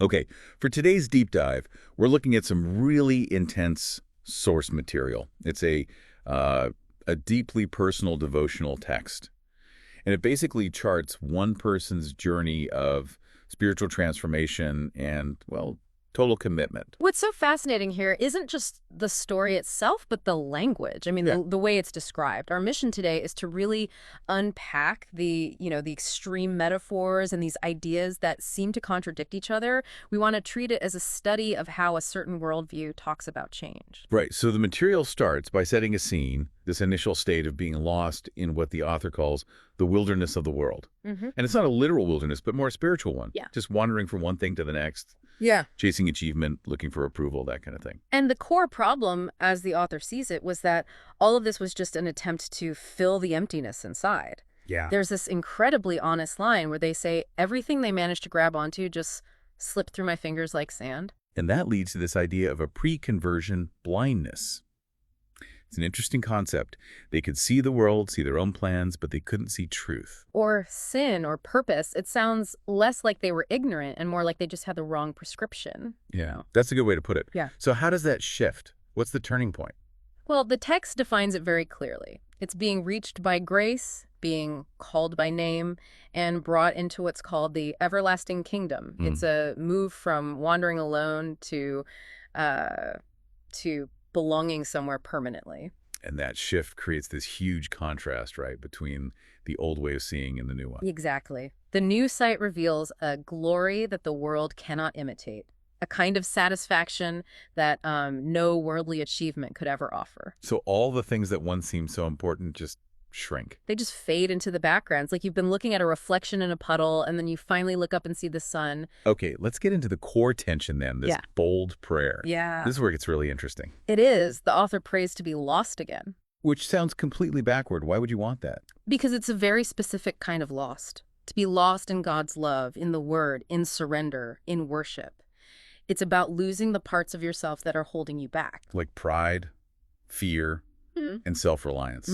Okay, for today's deep dive, we're looking at some really intense source material. It's uh, a deeply personal devotional text, and it basically charts one person's journey of spiritual transformation and, well, total commitment. What's so fascinating here isn't just the story itself, but the language. I mean, Yeah. the way it's described. Our mission today is to really unpack the extreme metaphors and these ideas that seem to contradict each other. We want to treat it as a study of how a certain worldview talks about change. Right, so the material starts by setting a scene, this initial state of being lost in what the author calls the wilderness of the world. Hmm. And it's not a literal wilderness, but more a spiritual one. Yeah. Just wandering from one thing to the next, Yeah. chasing achievement, looking for approval, that kind of thing. And the core problem, as the author sees it, was that all of this was just an attempt to fill the emptiness inside. Yeah. There's this incredibly honest line where they say, everything they managed to grab onto just slipped through my fingers like sand. And that leads to this idea of a pre-conversion blindness. It's an interesting concept. They could see the world, see their own plans, but they couldn't see truth. Or sin or purpose. It sounds less like they were ignorant and more like they just had the wrong prescription. Yeah, that's a good way to put it. Yeah. So how does that shift? What's the turning point? Well, the text defines it very clearly. It's being reached by grace, being called by name, and brought into what's called the everlasting kingdom. It's a move from wandering alone uh, to belonging somewhere permanently. And that shift creates this huge contrast, right, between the old way of seeing and the new one. Exactly. The new sight reveals a glory that the world cannot imitate, a kind of satisfaction that no worldly achievement could ever offer. So all the things that once seemed so important just shrink. They just fade into the background. It's like you've been looking at a reflection in a puddle, and then you finally look up and see the sun. Okay, let's get into the core tension then, this Yeah. bold prayer. Yeah. This is where it gets really interesting. It is. The author prays to be lost again. Which sounds completely backward. Why would you want that? Because it's a very specific kind of lost. To be lost in God's love, in the word, in surrender, in worship. It's about losing the parts of yourself that are holding you back. Like pride, fear, and self-reliance.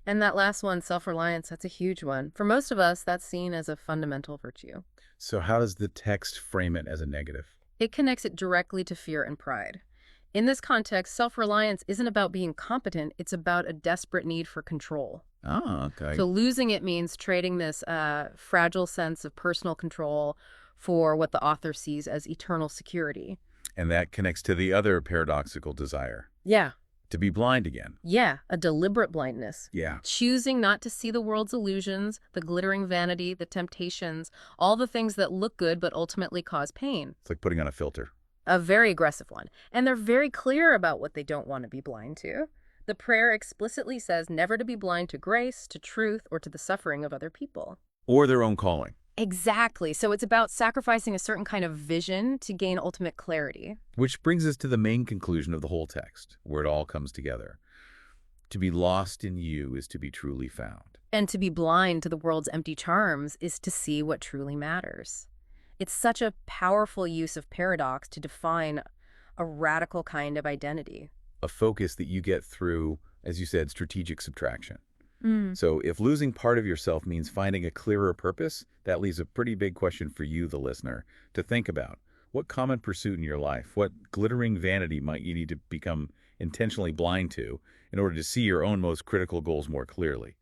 And that last one, self-reliance, that's a huge one. For most of us, that's seen as a fundamental virtue. So how does the text frame it as a negative? It connects it directly to fear and pride. In this context, self-reliance isn't about being competent, it's about a desperate need for control. Ah, okay. So losing it means trading this fragile sense of personal control for what the author sees as eternal security. And that connects to the other paradoxical desire, Yeah. to be blind again. Yeah, a deliberate blindness. Yeah. Choosing not to see the world's illusions, the glittering vanity, the temptations, all the things that look good but ultimately cause pain. It's like putting on a filter. A very aggressive one. And they're very clear about what they don't want to be blind to. The prayer explicitly says never to be blind to grace, to truth, or to the suffering of other people. Or their own calling. Exactly. So it's about sacrificing a certain kind of vision to gain ultimate clarity. Which brings us to the main conclusion of the whole text, where it all comes together. To be lost in you is to be truly found. And to be blind to the world's empty charms is to see what truly matters. It's such a powerful use of paradox to define a radical kind of identity. A focus that you get through, as you said, strategic subtraction. So if losing part of yourself means finding a clearer purpose, that leaves a pretty big question for you, the listener, to think about. What common pursuit in your life, what glittering vanity might you need to become intentionally blind to in order to see your own most critical goals more clearly?